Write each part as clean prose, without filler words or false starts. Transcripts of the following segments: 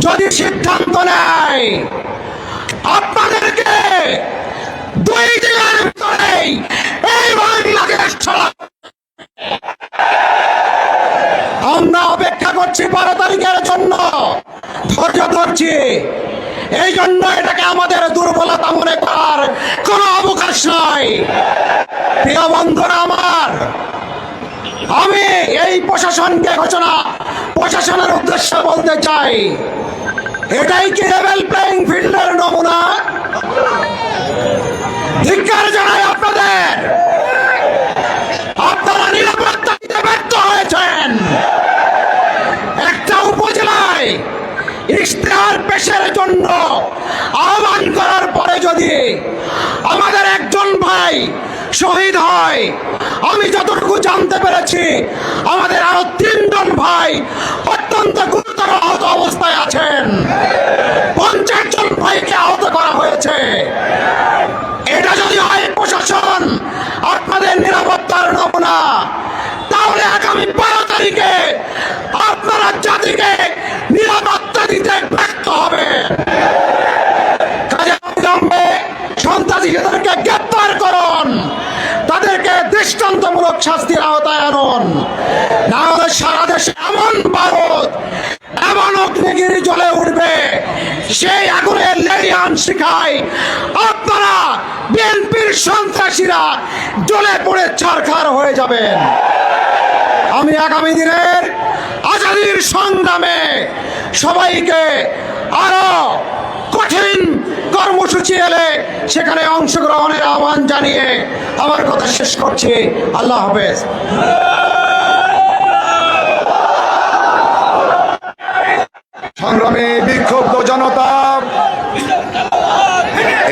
যদি সিদ্ধান্ত নেয় আপনাদেরকে 2 দিনের ভিতরেই এই বাংলাদেশ ছাড়া, আমরা অপেক্ষা করছি 12 তারিখের জন্য, ধৈর্য ধরছি। এই জন্য এটাকে আমাদের দুর্বলতা মনে করার কোনো অবকাশ নাই। প্রিয় বন্ধুরা আমার, আমি এই প্রশাসনের উদ্দেশ্যে বলতে চাই, এটাই কি লেভেল প্লেইং ফিল্ডের নমুনা? ধিক্কার জানাই আপনাদের, আপনারা নিরাপত্তা দিতে ব্যর্থ হয়েছেন। একটা উপজেলায় ইশতেহার পেশের জন্য আহ্বান করার পরে যদি আমাদের একজন ভাই শহীদ হয়, আমি যতটুকু জানতে পেরেছি আমাদের আরো 3 জন ভাই অত্যন্ত গুরুতর আহত অবস্থায় আছেন। 50 জন ভাইকে আহত করা হয়েছে। এটা যদি হয় প্রশাসন আপনাদের নিরাপত্তার নমুনা, তাহলে আগামী 12 তারিখে আপনারা জাতিকে নিরাপত্তা দিতে ব্যর্থ হবে। সন্ত্রাসীদেরকে গ্রেপ্তার করুন, তাদেরকে দৃষ্টান্তমূলক শাস্তির আওতায় আনুন। না হলে সারা দেশে এমন বারুদ, এমন অগ্নিগিরি জ্বলে উঠবে, সেই আগুনের লেলিহান শিখায় আপনারা বিএনপির সন্ত্রাসীরা জ্বলে পড়ে ছারখার হয়ে যাবেন। আমি আগামী দিনের আজাদীর সংগ্রামে সবাইকে আরো কঠিন কর্মসূচি এলে সেখানে অংশগ্রহণের আহ্বান জানিয়ে আমার কথা শেষ করছি। আল্লাহ হাফেজ। সংগ্রামী বিক্ষুব্ধ জনতা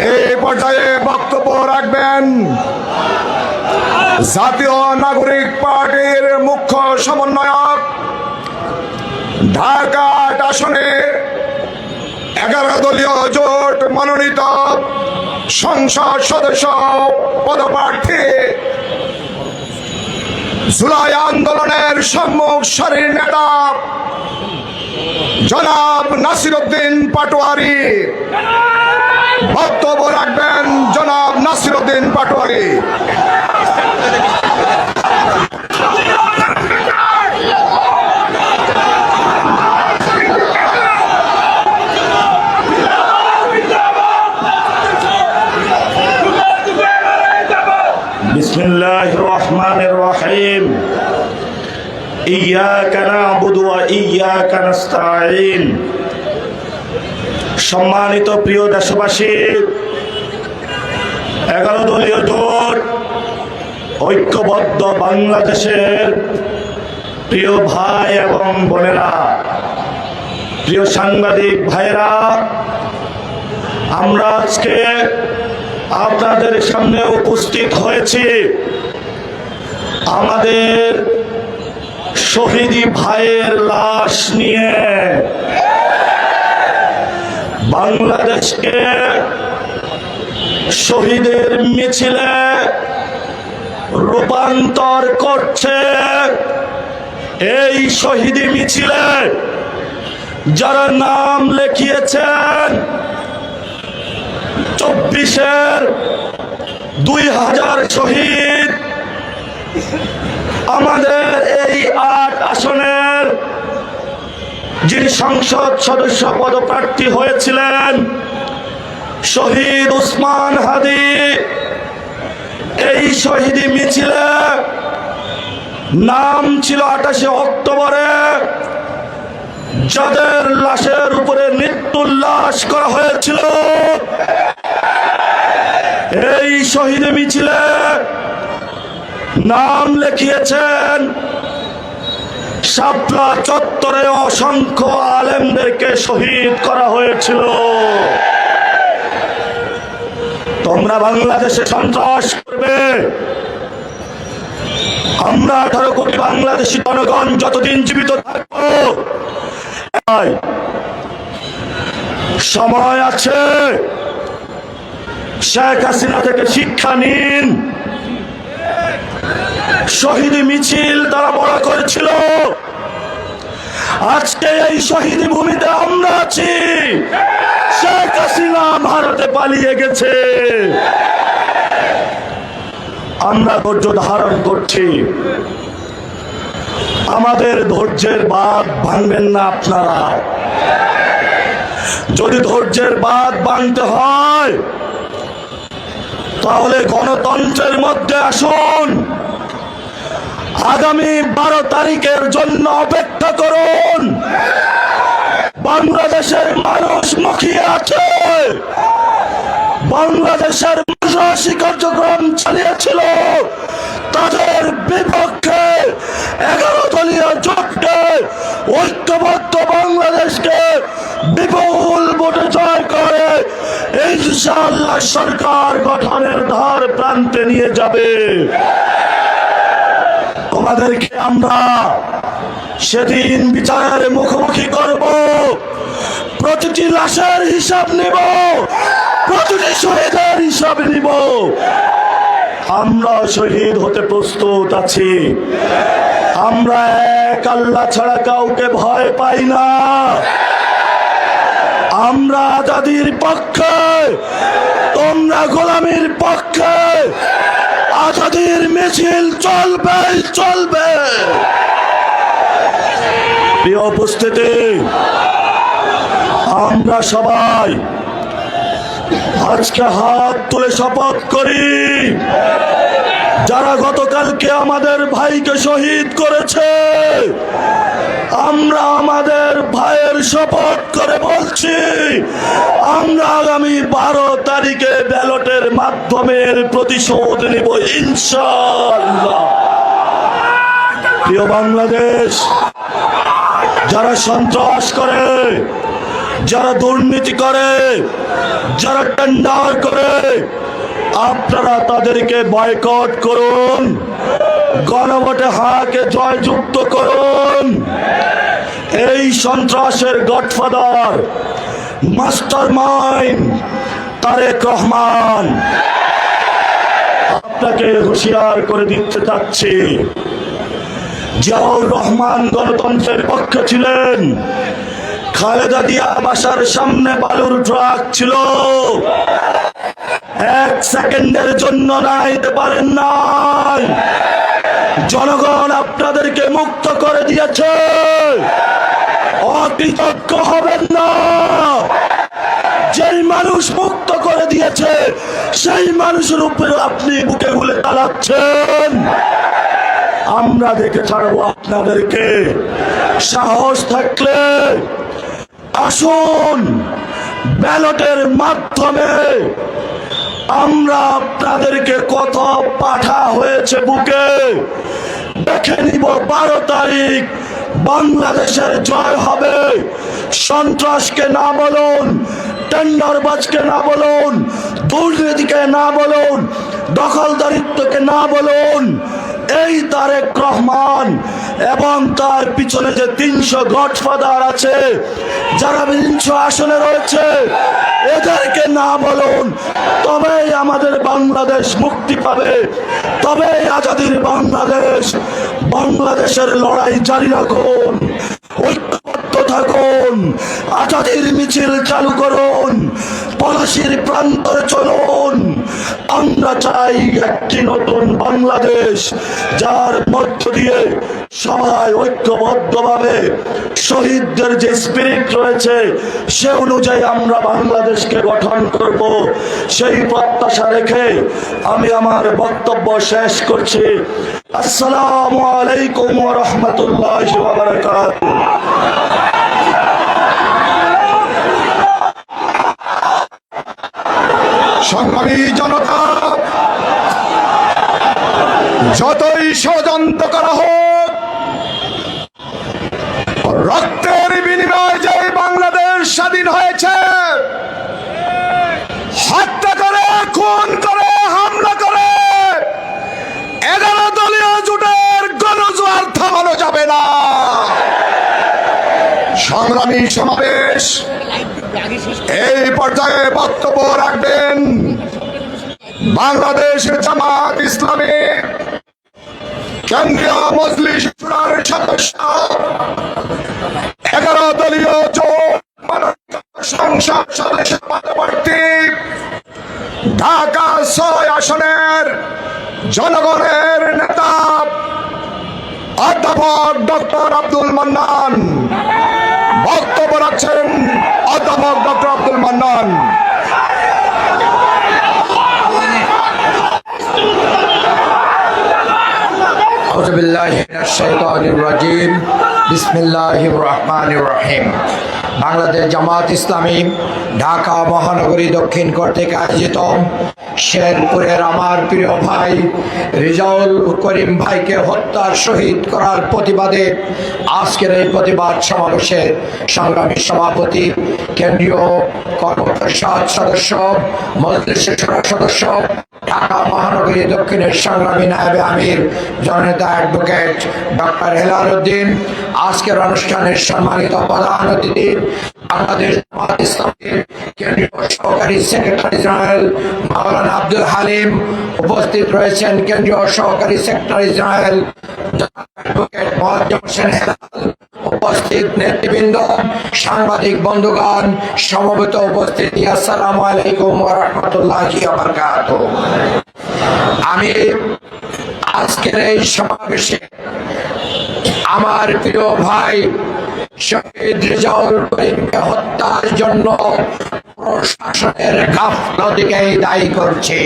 এই পর্যায়ে বক্তব্য রাখবেন জাতীয় নাগরিক পার্টির মুখ্য সমন্বয়ক, ঢাকা ৮ আসনে 11 দলীয় জোট মনোনীত সংসদ সদস্য পদপ্রার্থী, জুলাই আন্দোলনের সম্মুখ সারির নেতা জনাব নাসিরউদ্দিন পাটোয়ারি। বক্তব্য রাখবেন জনাব নাসিরউদ্দিন পাটোয়ারি। বিসমিল্লাহির রহমানির রহিম। ইয়্যাকা না'বুদু ওয়া ইয়্যাকা নাস্তাঈন। সম্মানিত প্রিয় দেশবাসী, 11 দলীয় জোট ঐক্যবদ্ধ বাংলাদেশের প্রিয় ভাই এবং বোনেরা, প্রিয় সাংবাদিক ভাইরা, আমরা আজকে আপনাদের সামনে উপস্থিত হয়েছি আমাদের শহীদি ভাইয়ের লাশ নিয়ে। বাংলাদেশকে শহীদের মিছিলে রূপান্তর করছে এই শহীদি মিছিলে যারা নাম লিখিয়েছেন 24-এর 2000 শহীদ, আমাদের এই 8 আসনের যিনি সংসদ সদস্য পদপ্রার্থী হয়েছিলেন শহীদ উসমান হাদি, এই শহীদি মিছিলে নাম ছিল 28 অক্টোবরে যাদের লাশের উপরে মৃত্যুল্লাস করা হয়েছিল। এই শহীদ মিছিলে নাম লিখিয়েছেন শাপলা চত্বরে অসংখ্য আলেমদেরকে শহীদ করা হয়েছিল। তোমরা বাংলাদেশে সন্ত্রাস করবে, আমরা 18 কোটি বাংলাদেশী জনগণ যতদিন জীবিত থাকবো সময় আছে। শেখ হাসিনা থেকে শিক্ষা নিন। শহীদ মিছিল তারা বড় করেছিল, আজকে এই শহীদ ভূমিতে আমরা আছি। শেখ হাসিনা ভারতে পালিয়ে গেছে, আমরা ধৈর্য ধারণ করছি। আমাদের ধৈর্যের বাঁধ ভাঙবেন না আপনারা। যদি ধৈর্যের বাঁধ ভাঙতে হয় তাহলে গণতন্ত্রের মধ্যে আসুন। আগামী 12 তারিখের জন্য অপেক্ষা করুন। বাংলাদেশের মানুষ মুখিয়ে আছে। বাংলাদেশের সন্ত্রাসী কার্যক্রম চালিয়েছিল, তাদের বিপক্ষে 11 দলীয় জোটকে ঐক্যবদ্ধ বাংলাদেশকে বিপুল ভোটে জয় করে ইনশাআল্লাহ সরকার গঠনের ধার প্রান্তে নিয়ে যাবে। তোমাদেরকে আমরা সেদিন বিচারের মুখোমুখি করব। প্রতিটি লাশের হিসাব নেব, প্রতিটি শহীদের হিসাব নিব। আমরা শহীদ হতে প্রস্তুত আছি। আমরা এক আল্লাহ ছাড়া কাউকে ভয় পাই না। আমরা আজাদির পক্ষে, তোমরা গোলামির পক্ষে। আজাদির মিছিল চলবে চলবে। প্রিয় উপস্থিতি, আমরা সবাই আজকে হাত তুলে শপথ করি, যারা গতকালকে আমাদের ভাইকে শহীদ করেছে, আমরা আমাদের ভাইয়ের শপথ করে বলছি, আমরা আগামী 12 তারিখে ব্যালটের মাধ্যমে প্রতিশোধ নিব ইনশাআল্লাহ। প্রিয় বাংলাদেশ, যারা সন্ত্রাস করে, যারা দুর্নীতি করে, যারা টেন্ডার করে, আপনারা তাদেরকে বয়কট করুন। গণভোটে হাকে জয়যুক্ত করুন। এই সন্ত্রাসের godfather, mastermind Tarique Rahman. আপনাকে হুঁশিয়ার করে দিতে চাচ্ছি, জিয়াউর রহমান গণতন্ত্রের পক্ষে ছিলেন। খালেদা জিয়া বাসার সামনে বালুর ট্রাক ছিল, 1 সেকেন্ডের জন্য নাইতে পারেন নাই। জনগণ আপনাদেরকে মুক্ত করে দিয়েছে, অকৃতজ্ঞ হবেন না। যেই মানুষ মুক্ত করে দিয়েছে সেই মানুষের উপরে আপনি বুকে গুলে চালাচ্ছেন। আমরা দেখে ছাড়বো আপনাদেরকে। সাহস থাকলে আসুন, ব্যালটের মাধ্যমে আমরা আপনাদেরকে কত পাঠা হয়েছে বুকে দেখে নিব। 12 তারিখ বাংলাদেশের জয় হবে। সন্ত্রাসকে না বলুন, টেন্ডারবাজকে না বলুন, দুর্নীতিকে না বলুন, দখলদারিত্বকে না বলুন। এই তারেক রহমান এবং তার পিছনে যে 300 গডফাদার আছে, যারা 300 আসনে রয়েছে, এদেরকে না বলুন। তবেই আমাদের বাংলাদেশ মুক্তি পাবে, তবেই আজাদির বাংলাদেশ। বাংলাদেশের লড়াই জারি রাখুন, ঐক্যবদ্ধ থাকুন, আজাদির মিছিল চালু করুন, পলাশির প্রান্তরে চলুন। আমরা চাই একটি নতুন বাংলাদেশ, যার মধ্য দিয়ে সবাই ঐক্যবদ্ধভাবে শহীদদের যে স্পিরিট রয়েছে সে অনুযায়ী আমরা বাংলাদেশকে গঠন করব। সেই প্রত্যাশা রেখে আমি আমার বক্তব্য শেষ করছি। আসসালামু আলাইকুম ওয়া রাহমাতুল্লাহি ওয়া বারাকাতুহু। সংগ্রামী জনতা, যতই ষড়যন্ত্র করা হোক, রক্তের বিনিময়ে যে বাংলাদেশ স্বাধীন হয়েছে, হত্যা করে, খুন করে, হামলা করে 11 দলীয় জোটের গণজোয়ার থামানো যাবে না। সংগ্রামী সমাবেশ এই পর্যায়ে বক্তব্য রাখবেন বাংলাদেশ জামাত ইসলামী কেন্দ্রীয় মজলিস শুরার সদস্য ঢাকা ৬ আসনের জনগণের নেতা অধ্যাপক ডক্টর আব্দুল মান্নান। বক্তব্য রাখছেন অধ্যাপক ডক্টর আব্দুল মান্নান। আউযু বিল্লাহি মিনাশ শাইতানির রাজিম। বিসমিল্লাহির রহমানির রহিম। বাংলাদেশ জামাত ইসলামী ঢাকা মহানগরী দক্ষিণ কর্তৃক আয়োজিত শেরপুরের আমার প্রিয় ভাই রেজাউল করিম ভাইকে হত্যার শহীদ করার প্রতিবাদে আজকের এই প্রতিবাদ সমাবেশের সংগ্রামী সভাপতি, কেন্দ্রীয় কর্মপরিষদ সদস্য, মজলিসের সদস্য, ঢাকা মহানগরী দক্ষিণের সংগ্রামী নায়েবে আমির জননেতা অ্যাডভোকেট ডক্টর হেলাল উদ্দিন, আজকের অনুষ্ঠানের সম্মানিত প্রধান অতিথি বাংলাদেশ জামাত ইসলামীর কেন্দ্রীয় সহকারী সেক্রেটারি জেনারেল মাওলানা আব্দুল হালিম, উপস্থিত রয়েছেন কেন্দ্রীয় সহকারী secretary general advocate Moazzem Hossain Helal, উপস্থিত নেতৃবৃন্দ, সাংবাদিক বন্ধুগণ, সমবেত উপস্থিতি, আসসালামু আলাইকুম ওয়া রাহমাতুল্লাহি ওয়া বারাকাতুহু। আমি আজকের এই সমাবেশে আমার প্রিয় ভাই শহীদ রেজাউল করিমকে হত্যার জন্য প্রশাসনের গাফলতিকেই দায়ী করছি।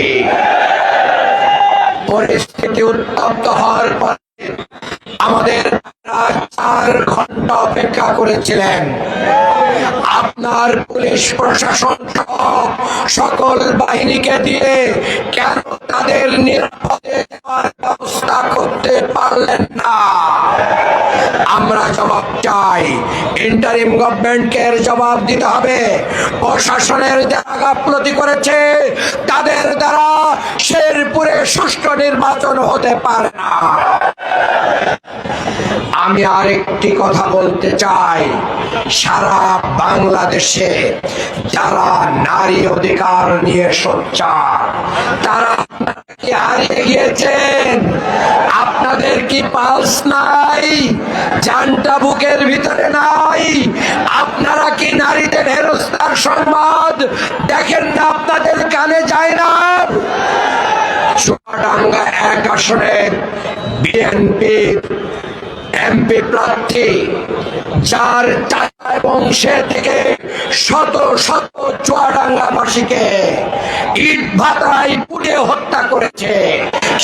পরিস্থিতি উত্তপ্ত হওয়ার পরে আমাদের 4 ঘন্টা অপেক্ষা করেছিলেন। আপনার পুলিশ প্রশাসন সহ সকল বাহিনীকে দিয়ে কেন তাদের নিরাপদে যাওয়ার ব্যবস্থা করতে পারলেন না? আমরা জবাব চাই। ইন্টারিম গভর্নমেন্টকে এর জবাব দিতে হবে। প্রশাসনের যারা গাফলতি করেছে তাদের দ্বারা শেরপুরে সুষ্ঠু নির্বাচন হতে পারে না। আমি আরেকটি কথা বলতে চাই, সারা বাংলাদেশে যারা নারী অধিকার নিয়ে সোচ্চার তারা কি হারিয়ে গিয়েছেন? আপনাদের কি পালস নাই? জানটা বুকের ভিতরে নাই? আপনারা কি নারীদের হেনস্থার সংবাদ দেখেন না? আপনাদের কানে যায় না? চুয়াডাঙ্গা 1 আসনের বিএনপি এমপি প্রার্থী, যার টাকা এবং সে থেকে শত শত চুয়াডাঙ্গাবাসীকে ইট ভাটায় পুড়িয়ে হত্যা করেছে,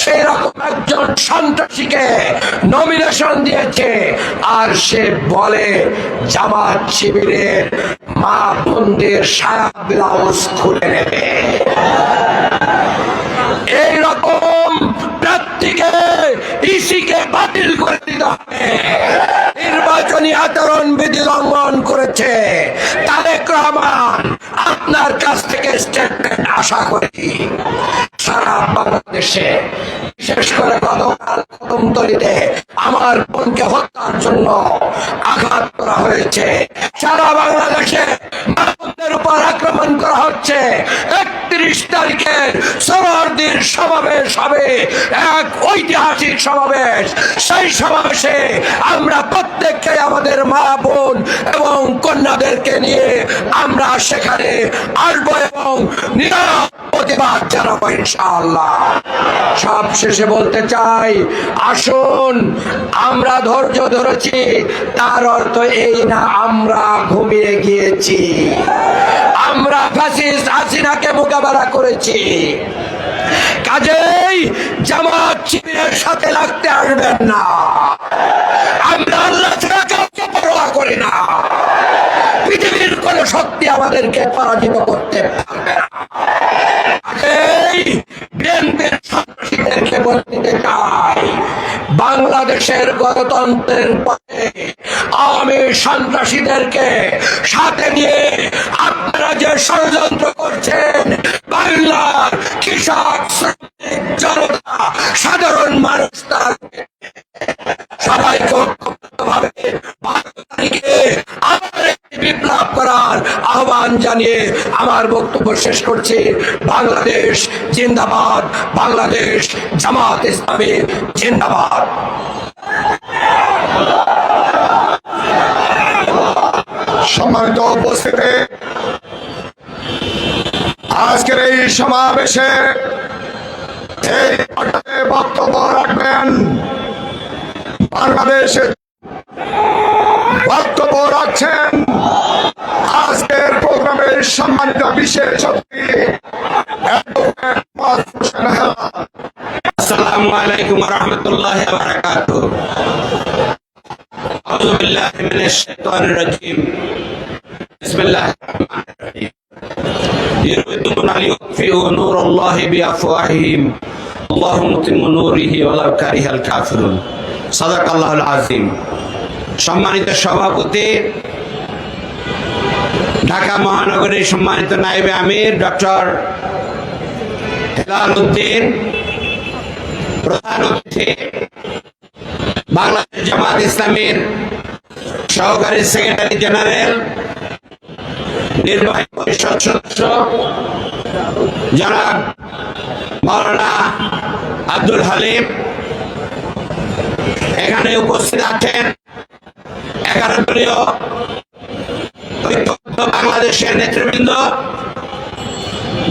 সেই রকম একজন সন্ত্রাসীকে নমিনেশন দিয়েছে, আর সে বলে জামাত শিবিরের মা বোনদের সায়া ব্লাউজ খুলে নেবে। এইরকম প্রার্থীকে ইসিকে বাতিল করে দিতে হবে। নির্বাচনী আচরণ বিধি লঙ্ঘন করেছে। তারেক রহমান, আপনার কাছ থেকে স্টেটমেন্ট আশা করি। সারা বাংলাদেশে, বিশেষ করে গতকাল কদমতলীতে আমার বোনকে হত্যার জন্য আঘাত করা হয়েছে। সারা বাংলাদেশে মানুষদের উপর আক্রমণ করা হচ্ছে। 31 তারিখের সোহরাওয়ার্দীর সমাবেশ হবে, এক ঐতিহাসিক সমাবেশ। সেই সমাবেশে আমরা প্রত্যেককে আমাদের মা বোন এবং কন্যাদেরকে নিয়ে আমরা সেখানে আসবো এবং নীরব প্রতিবাদ জানাবো ইনশাআল্লাহ। সব শেষে বলতে চাই, আসুন, আমরা ধৈর্য ধরেছি তার অর্থ এই না আমরা ঘুমিয়ে গিয়েছি। আমরা ফ্যাসিস্ট হাসিনাকে মোকাবেলা করেছি। কাজেই জামাত শিবিরের সাথে লাগতে আসবেন না। আমরা আল্লাহ ছাড়া কাউকে পরোয়া করি না। পৃথিবীর কোন শক্তি আমাদেরকে পরাজিত করতে পারবে না। বিএনপির সন্ত্রাসীদেরকে বলে দিতে চাই, বাংলাদেশের গণতন্ত্রের পথে আওয়ামী সন্ত্রাসীদেরকে সাথে নিয়ে আপনারা যে ষড়যন্ত্র করছেন, বাংলার কৃষক, শ্রমিক, জনতা, সাধারণ মানুষ তার সবাইকে ঐক্যবদ্ধভাবে 12 তারিখে আবার একটি বিপ্লব করার আহ্বান জানিয়ে আমার বক্তব্য শেষ করছি। বাংলাদেশ জিন্দাবাদ, বাংলাদেশ জামাত ইসলামী জিন্দাবাদ। সম্মানিত উপস্থিতি, আজকের এই সমাবেশে এই পর্যায়ে বক্তব্য রাখবেন বাংলাদেশে বক্তব্য রাখছেন আজকের প্রোগ্রামের সম্মানিত বিশেষ অতিথি অ্যাডভোকেট মোহাম্মদ হোসেন হেলাল। আসসালামু আলাইকুম ওয়া রাহমাতুল্লাহি ওয়া বারাকাতুহু। আউযু বিল্লাহি মিনাশ শাইতানির রাজীম। বিসমিল্লাহির রাহমানির রাহিম। ইউরিদুনা লিইউতফিউ নূরাল্লাহি বিআফওয়াহিহিম আল্লাহু মুতিম্মু নূরিহি ওয়ালাউ কারিহাল কাফিরুন। সাদাকাল্লাহুল আযীম। সম্মানিত সভাপতি, ঢাকা মহানগরীর সম্মানিত নায়েবে আমির ডক্টর হেলাল উদ্দিন, প্রধান অতিথি বাংলাদেশ জামাত ইসলামীর সহকারী সেক্রেটারি জেনারেল, নির্বাহী পরিষদ সদস্য জনাব মাওলানা আব্দুল হালিম, এখানে উপস্থিত আছেন 11 দলীয় ঐক্যবদ্ধ বাংলাদেশের নেতৃবৃন্দ,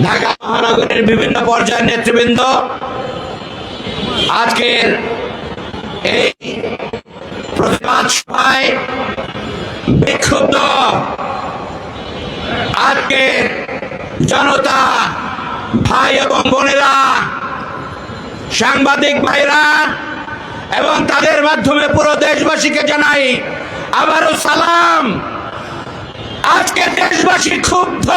ঢাকা মহানগরের বিভিন্ন পর্যায়ের নেতৃবৃন্দ, আজকের এই প্রতিবাদ সভায় বিক্ষুব্ধ আজকের জনতা, ভাই এবং বোনেরা, সাংবাদিক ভাইরা এবং তাদের মাধ্যমে পুরো দেশবাসীকে জানাই আবারও সালাম। আজকে দেশবাসী ক্ষুব্ধ,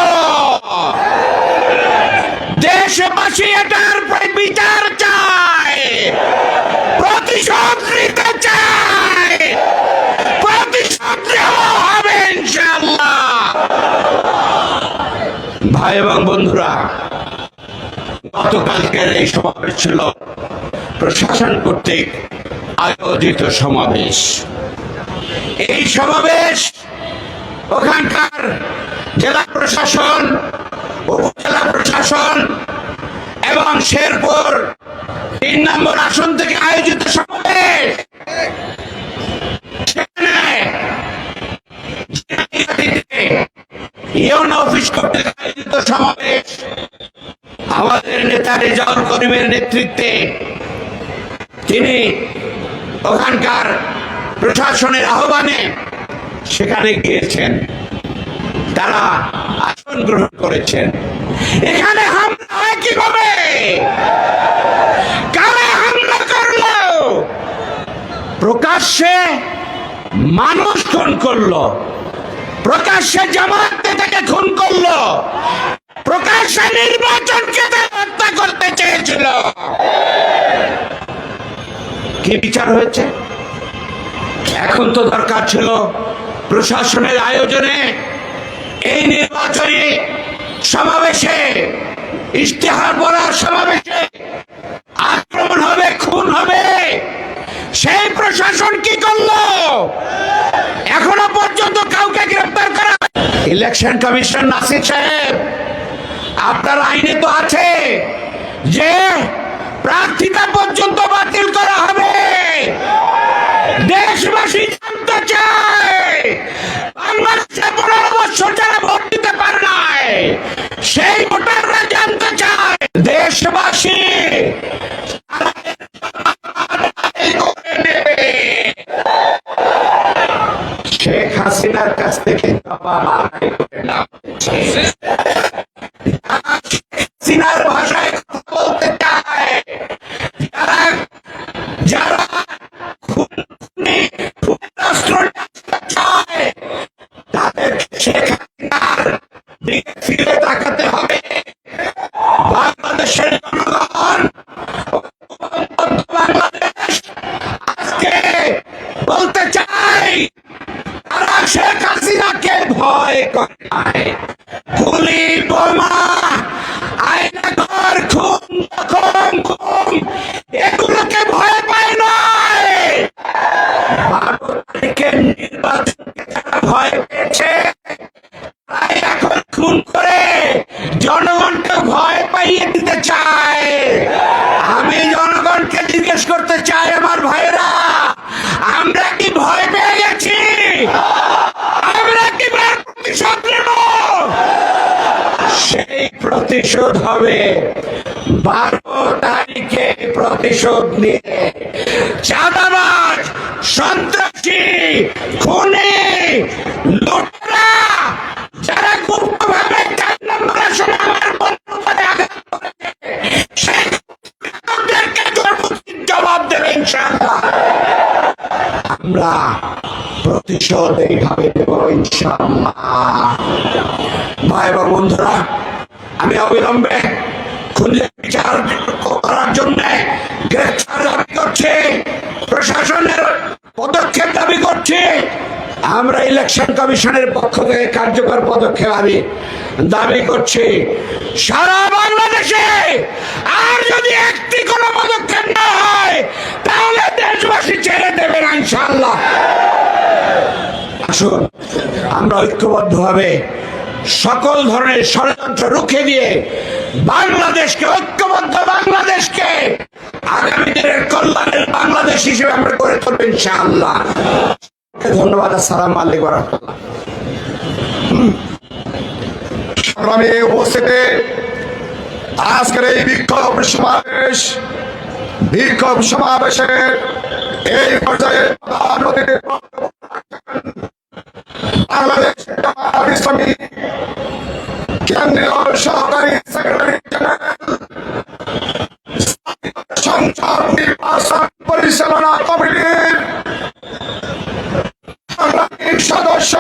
দেশবাসী এটার বিচার চায়, প্রতিশোধ নিতে চায়, প্রতিশোধ নেওয়া হবে ইনশাআল্লাহ। ভাই এবং বন্ধুরা, গতকালকের এই সমাবেশ ছিল প্রশাসন কর্তৃক আয়োজিত সমাবেশ। এই সমাবেশ ওখানকার জেলা প্রশাসন, উপজেলা প্রশাসন এবং শেরপুর 3 নম্বর আসন থেকে আয়োজিত সমাবেশ। ইউনো অফিস কর্তৃক আয়োজিত সমাবেশ আমাদের নেতা রেজাউল করিমের নেতৃত্বে তিনি ওখানকার প্রশাসনের আহ্বানে সেখানে গিয়েছেন, তারা আসন গ্রহণ করেছেন। এখানে হামলা হয় কিভাবে? কারা হামলা করলো? প্রকাশ্যে মানুষ খুন করলো, প্রকাশ্যে জামাত নেতাকে খুন করলো, প্রকাশ্যে নির্বাচনকে হত্যা করতে চেয়েছিল। কি বিচার হয়েছে? এখন তো দরকার ছিল প্রশাসনের আয়োজনে এই নির্বাচনী সমাবেশে, ইশতেহার পড়ার সমাবেশে আক্রমণ হবে, খুন হবে। সেই প্রশাসন কি করলো? এখনো পর্যন্ত কাউকে গ্রেফতার করা। ইলেকশন কমিশন নাসির সাহেব, আপনার আইনে তো আছে যে প্রার্থিতা পর্যন্ত বাতিল করা হবে। দেশবাসী জানতে চায়, বাংলাদেশে 15 বছর যারা ভোট দিতে পারে নাই সেই ভোটাররা জানতে চায় দেশবাসী শেখ হাসিনার কাছ থেকে জবাব আদায় করে নাও। হাসিনার ভাষায় কথা বলতে চায়, যারা তাদের শেখ হাসিনার দিকে ফিরে তাকাতে হবে। বাংলাদেশের জনগণ, বাংলাদেশ আজকে বলতে চাই, তারা শেখ হাসিনাকে ভয় করে নাই। গুলি, বোমা, আয়নাঘর, খুন, এগুলোকে ভয় পায় নাই। 12 তারিখের নির্বাচনকে তারা ভয় পেয়েছে, তাই এখন খুন করে জনগণকে ভয় পাইয়ে দিতে চায়। আমি জনগণকে জিজ্ঞেস করতে চাই, আমার ভাইরা, আমরা কি ভয় পেয়ে গেছি? আমরা কি প্রতিশোধ নেব? সেই প্রতিশোধ হবে। 12 তারিখে প্রতিশোধ নিয়ে চাঁদাবাজ, সন্ত্রাসী, খুনি, লুটেরা যারা গুপ্তভাবে 4 নম্বর আসনে আমার বন্ধুর উপরে আঘাত করেছে, সেই লোকদেরকে জবাব দেবে ইনশাআল্লাহ। আমরা প্রতিশোধ এইভাবে দেব ইনশাআল্লাহ। ভাই এবং বন্ধুরা, আমি অবিলম্বে খুঁজে বিচার করার জন্য গ্রেফতার দাবি করছি, প্রশাসনের পদক্ষেপ দাবি করছি। আমরা ইলেকশন কমিশনের পক্ষ থেকে কার্যকর পদক্ষেপ আমি দাবি করছি সারা বাংলাদেশে। আর যদি একটি কোনো পদক্ষেপ না হয় তাহলে দেশবাসী ছেড়ে দেবেন ইনশাআল্লাহ। আসুন আমরা ঐক্যবদ্ধভাবে সকল ধরনের ষড়যন্ত্র রুখে দিয়ে বাংলাদেশকে, ঐক্যবদ্ধ বাংলাদেশকে আগামী দিনের কল্যাণের বাংলাদেশ হিসেবে আমরা গড়ে তুলব ইনশাআল্লাহ। ধন্যবাদ। আসসালামু আলাইকুম ওয়া রাহমাতুল্লাহ। সংগ্রামী উপস্থিতি, আজকের এই বিক্ষোভ সমাবেশের এই পর্যায়ে প্রধান অতিথি বাংলাদেশ জামায়াত ইসলামী কেন্দ্রীয় সহকারী সেক্রেটারি জেনারেল, সংসদ নির্বাচন পরিচালনা কমিটির সংগ্রামী সদস্য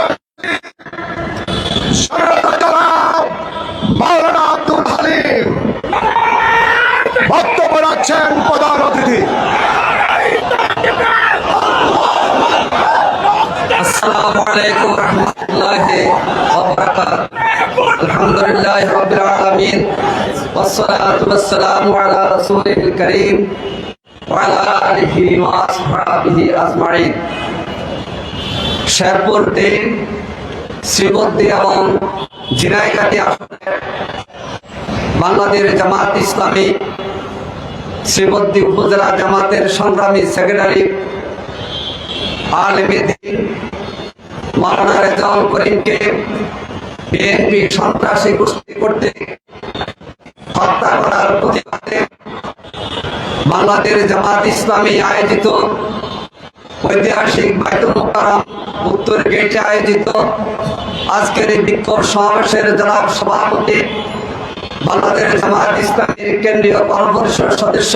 মাওলানা আব্দুল হালিম বক্তব্য রাখছেন প্রধান অতিথি। আসসালামু আলাইকুম ওয়া রাহমাতুল্লাহি ওয়া বারাকাতুহু। আলহামদুলিল্লাহি রাব্বিল আলামিন ওয়াস সালাতু ওয়াস সালামু আলা রাসূলিল কারীম ওয়া আলা আলিহি ওয়া আসহাবিহি আজমাইন। শেরপুর 3, শ্রীবদ্দী এবং ঝিনাইগাতি আসনের বাংলাদেশ জামাত ইসলামী শ্রীবদ্দী উপজেলা জামাতের সংগ্রামী সেক্রেটারি আলেমে দ্বীন মাওলানা রেজাউল করিমকে বিএনপি সন্ত্রাসী গোষ্ঠী কর্তৃক হত্যা করার প্রতিবাদে বাংলাদেশ জামাত ইসলামী আয়োজিত ঐতিহাসিক বাইতুল মুকাররম উত্তর গেটে আয়োজিত আজকের এই বিক্ষোভ সমাবেশের জনাব সভাপতি, বাংলাদেশ জামাত ইসলামীর কেন্দ্রীয় কর্মপরিষদ সদস্য,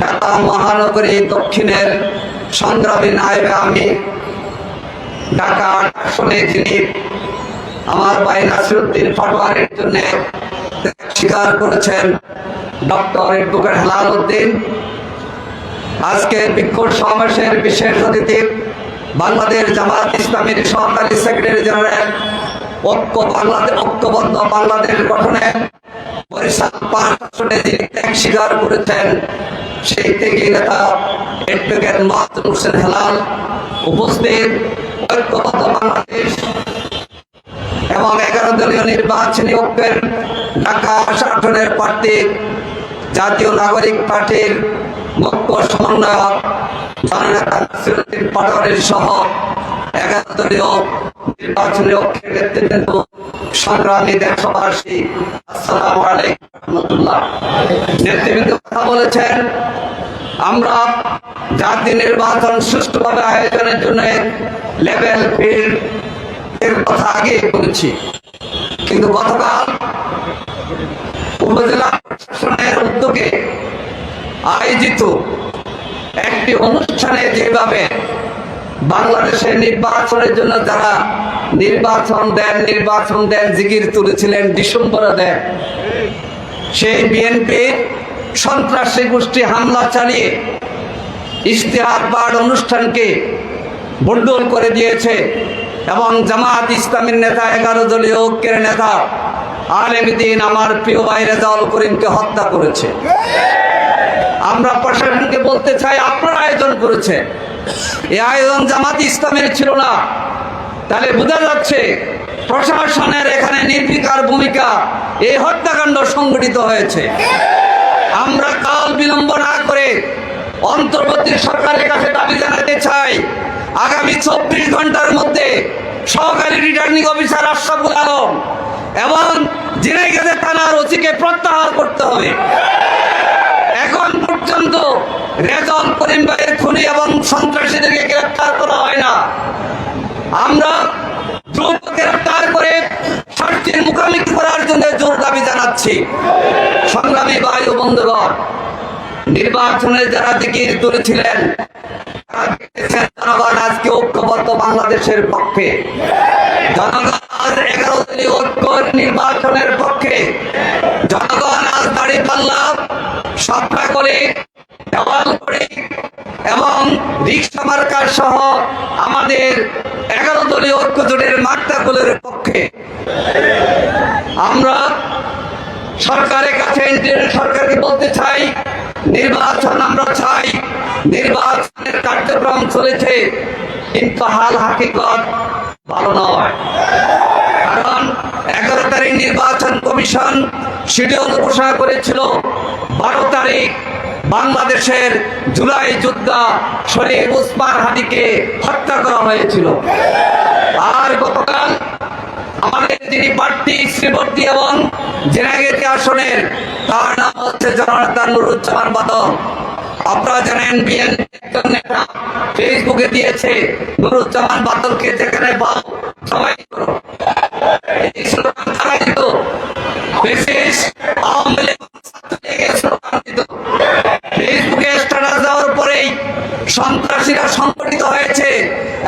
ঢাকা মহানগরী দক্ষিণের সংগ্রামী নায়েবে আমির, ঢাকা আসনে যিনি আমার ভাই নাসিরউদ্দিন পাটোয়ারির জন্য স্বীকার করেছেন, ডক্টর এডভোকেট হেলাল উদ্দিন। আজকের বিক্ষোভ সমাবেশের বিশেষ অতিথি বাংলাদেশ জামাত ইসলামীর সহকারী সেক্রেটারি জেনারেল, ঐক্যবদ্ধ বাংলাদেশ গঠনে বরিশাল 5 আসনে যিনি ত্যাগ স্বীকার করেছেন, সেই ত্যাগী নেতা এডভোকেট মাহমুদ হোসেন হেলাল উপস্থিত। ঐক্যবদ্ধ বাংলাদেশ এবং 11 দলীয় নির্বাচনী ঐক্যের ঢাকা আসনের প্রার্থী, জাতীয় নাগরিক পার্টির মুখ্য সমন্বয়ক জননেতা নাসিরউদ্দিন পাটোয়ারি সহ 11 দলীয় নির্বাচনী ঐক্যের নেতৃবৃন্দ, সংগ্রামী দেশবাসী, আসসালামু আলাইকুম ওয়া রাহমাতুল্লাহ। নেতৃবৃন্দ কথা বলেছেন, আমরা জাতীয় নির্বাচন সুষ্ঠুভাবে আয়োজনের জন্য লেভেল ফিল্ড এর কথা আগে বলেছি, কিন্তু গতকাল উপজেলা প্রশাসনের উদ্যোগে আয়োজিত একটি অনুষ্ঠানে যেভাবে বাংলাদেশের নির্বাচনের জন্য যারা নির্বাচন দেন জিগির তুলেছিলেন, ডিসেম্বরে দেন, সেই বিএনপি সন্ত্রাসী গোষ্ঠী হামলা চালিয়ে ইশতেহার পাঠ অনুষ্ঠানকে বন্ডল করে দিয়েছে এবং জামাত ইসলামীর নেতা, 11 দলীয় ঐক্যের নেতা আলেমে দ্বীন আমার প্রিয় ভাই রেজাউল করিমকে হত্যা করেছে। আমরা প্রশাসনকে বলতে চাই, আপনারা আয়োজন করেছেন, এই আয়োজন জামাত ইসলামের ছিল না। তাহলে বোঝা যাচ্ছে প্রশাসনের এখানে নির্বিকার ভূমিকা, এই হত্যাকাণ্ড সংঘটিত হয়েছে। আমরা কাল বিলম্ব না করে অন্তর্বর্তী সরকারের কাছে দাবি জানাতে চাই, আগামী 24 ঘন্টার মধ্যে সহকারী রিটার্নিং অফিসার আশরাফুল আলম এবং ঝিনাইগাতি থানার ওসিকে প্রত্যাহার করতে হবে। এখন পর্যন্ত রেজাউল করিম ভাইয়ের খুনি এবং সন্ত্রাসীদেরকে গ্রেফতার করা হয় না। আমরা দ্রুত গ্রেফতার করে শাস্তির মুখোমুখি করার জন্য জোর দাবি জানাচ্ছি। সংগ্রামী ভাই ও বন্ধুগণ, নির্বাচনে যারা দিকির তুলেছিলেন জনগণ আজকে ঐক্যবদ্ধ বাংলাদেশের পক্ষে, জনগণ আজ 11 দলীয় ঐক্য নির্বাচনের পক্ষে, জনগণ আজ দাঁড়িপাল্লা সভা করে দেওয়াল করে এবং রিক্সা মার্কা সহ আমাদের 11 দলীয় ঐক্য জোটের মার্কাগুলোর পক্ষে। আমরা সরকারের কাছে সরকারকে বলতে চাই, নির্বাচন আমরা চাই, নির্বাচনের কার্যক্রম চলেছে, কিন্তু হাল হাকিকত ভালো নয়। কারণ 11 তারিখ নির্বাচন কমিশন শিডিউল ঘোষণা করেছিল, 12 তারিখ বাংলাদেশের জুলাই যোদ্ধা শরীফ ওসমান হাদিকে হত্যা করা হয়েছিল। আর গতকাল আমাদের যিনি প্রার্থী শ্রীবর্তী এবং ঝিনাইগাতি আসনের, তার নাম হচ্ছে জননেতা নুরুজ্জামান বাদল। আপনারা জানেন বিএনপি নেতা ফেসবুকে দিয়েছে, নুরুজ্জামান বাদলকে যেখানে পাও সবাই করো। এই স্লোগান তারা দিত, বিশেষ আওয়ামী লীগ ছাত্রলীগের স্লোগান দিত। ফেসবুকে স্ট্যাটাস দেওয়ার পরেই সন্ত্রাসীরা সংগঠিত হয়েছে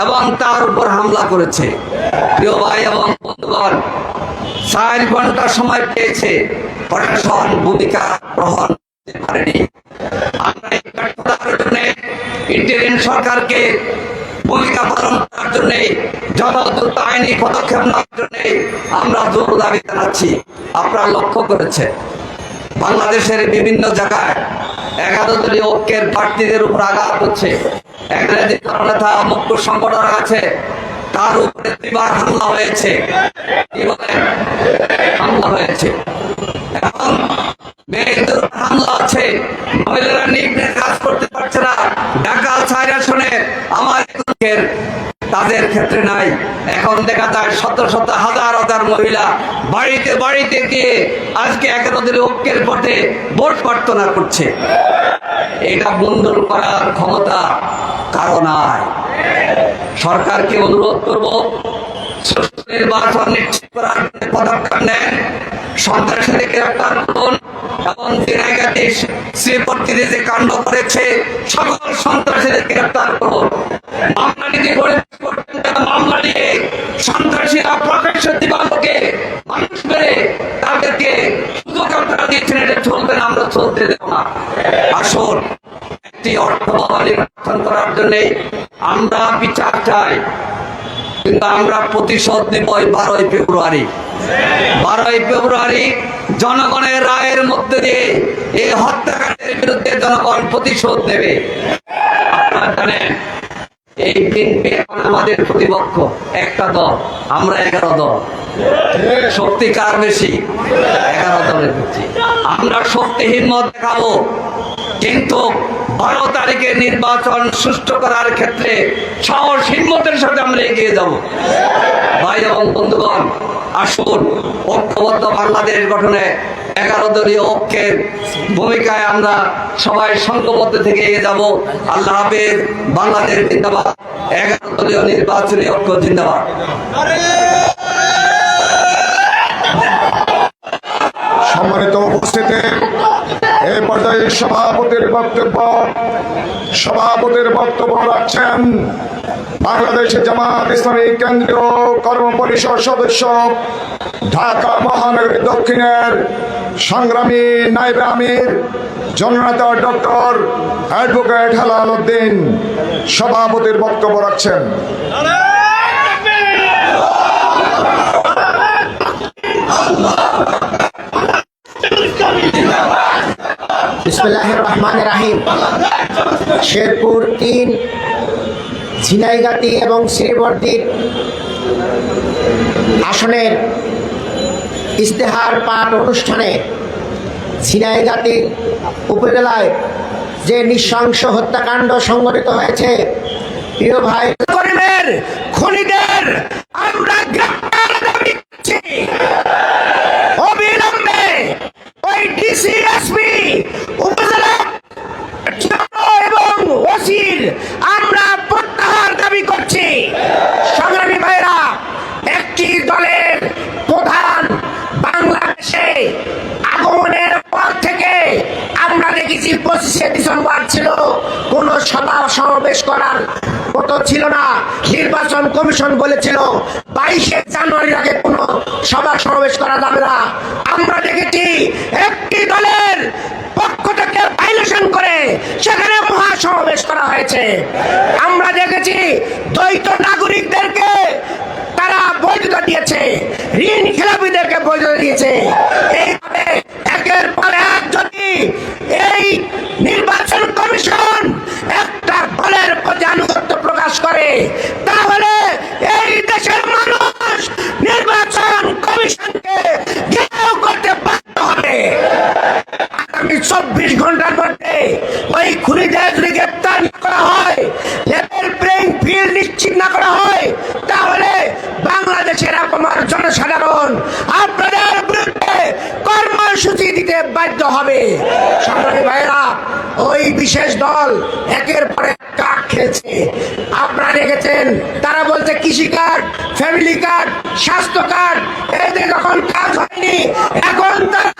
এবং তার উপর হামলা করেছে। প্রিয় ভাই এবং বন্ধুগণ, 4 ঘন্টা সময় পেয়েছে, প্রশাসন ভূমিকা গ্রহণ করতে পারেনি। আমরা এই ব্যর্থতার জন্য ইন্টারিম সরকারকে ভূমিকা পালন করার জন্য যত দ্রুত আইনি পদক্ষেপ নেওয়ার জন্য আমরা জোর দাবি জানাচ্ছি। আপনারা লক্ষ্য করেছে বাংলাদেশের বিভিন্ন জায়গায় 11 দলীয় ঐক্যের প্রার্থীদের উপর আঘাত হচ্ছে। এখানে যে নেতা মুখ্য সংগঠন আছে তার উপরে 3বার হামলা হয়েছে, হামলা হয়েছে এবং মেয়েদের উপর হামলা আছে। মহিলারা নির্বিঘ্নে কাজ করতে পারছে না। ঢাকা 4 আসনে আমার তাদের ক্ষেত্রে নাই। এখন দেখা যায় শত শত হাজার হাজার মহিলা বাড়িতে বাড়িতে গিয়ে আজকে 11 দলীয় ঐক্যের পথে ভোট প্রার্থনা করছে। এটা বন্ধ করার ক্ষমতা কারো নাই। সরকারকে অনুরোধ করব, নির্বাচন নিশ্চিত করার পদক্ষেপ নেন, সন্ত্রাসীদের গ্রেফতার করুন এবং ঝিনাইগাতি শ্রীবর্তীতে যে কাণ্ড করেছে সকল সন্ত্রাসীদের গ্রেফতার করুন। মামলা নিতে মামলা নিয়ে সন্ত্রাসীরা প্রকাশ্য দিবালোকে মানুষ মেরে তাদেরকে সুযোগ আপনারা দিচ্ছেন, এটা চলবে না, আমরা চলতে দেব না। আসুন একটি অর্থবহ নির্বাচন করার জন্য আমরা বিচার চাই, কিন্তু আমরা প্রতিশোধ নেব 12ই ফেব্রুয়ারি। 12ই ফেব্রুয়ারি জনগণের রায়ের মধ্যে দিয়ে এই হত্যাকাণ্ডের বিরুদ্ধে জনগণ প্রতিশোধ নেবে। আপনারা জানেন এই বিএনপি এখন আমাদের প্রতিপক্ষ, একটা দল, আমরা 11 দল। শক্তি কার বেশি? 11 দলের বেশি। আমরা শক্তিহীন মত দেখাবো, কিন্তু 12 তারিখে নির্বাচন সুষ্ঠু করার ক্ষেত্রে সাহস হিম্মতের সাথে আমরা এগিয়ে যাব। ভাই এবং বন্ধুগণ, আসুন ঐক্যবদ্ধ বাংলাদেশ গঠনে 11 দলীয় ঐক্যের ভূমিকায় আমরা সবাই সংঘবদ্ধ থেকে এগিয়ে যাব। আল্লাহ হাফেজ। বাংলাদেশ জিন্দাবাদ। 11 দলীয় নির্বাচনী ঐক্য জিন্দাবাদ। সম্মানিত উপস্থিতি, এই পর্যায়ে সভাপতির বক্তব্য রাখছেন বাংলাদেশ জামাত ইসলামী কেন্দ্রীয় কর্মপরিষদ সদস্য, ঢাকা মহানগরী দক্ষিণের সংগ্রামী নায়েবে আমির জননেতা ডক্টর অ্যাডভোকেট হেলাল উদ্দিন সভাপতির বক্তব্য রাখছেন। বিসমিল্লাহির রহমানির রহিম। শেরপুর 3, ঝিনাইগাতি এবং শ্রীবর্তী আসনের ইশতেহার পাঠ অনুষ্ঠানে ঝিনাইগাতি উপজেলায় যে নৃশংস হত্যাকাণ্ড সংঘটিত হয়েছে, প্রিয় ভাই করিমের খুনিদের আমরা গ্রেফতার দাবি করছি। করার মতো ছিল না। নির্বাচন কমিশন বলেছিল 22শে জানুয়ারির আগে কোনো সভা সমাবেশ করা যাবে না। আমরা দেখেছি একটি দলের পক্ষ থেকে ভাইলেশন করে সেখানে মহাসমাবেশ করা হয়েছে। আমরা দেখেছি দ্বৈত নাগরিকদেরকে তারা বৈধতা দিয়েছে, ঋণ খেলাপিদেরকে বৈধতা দিয়েছে। এইভাবে একের পর এক যদি এই নির্বাচন কমিশন একটা দলের প্রতি আনুগত্য প্রকাশ করে, তাহলে এই দেশের মানুষ নির্বাচন কমিশনকে ঘেরাও করতে বাধ্য হবে। আগামী 24 ঘন্টার মধ্যে ওই খুনিদের যদি গ্রেপ্তার না করা হয়, লেভেল প্লেইং ফিল্ড নিশ্চিত না করা হয়, তাহলে বাংলাদেশের আপনার জনসাধারণ আপনাদের বিরুদ্ধে কর্মসূচি দিতে বাধ্য হবে। সংগ্রামী ভাইরা, ওই বিশেষ দল একের পর এক কার্ড খেলছে। আপনারা দেখেছেন তারা বলছে কৃষি কার্ড, ফ্যামিলি কার্ড, স্বাস্থ্য কার্ড, এতে যখন কাজ হয়নি এখন তারা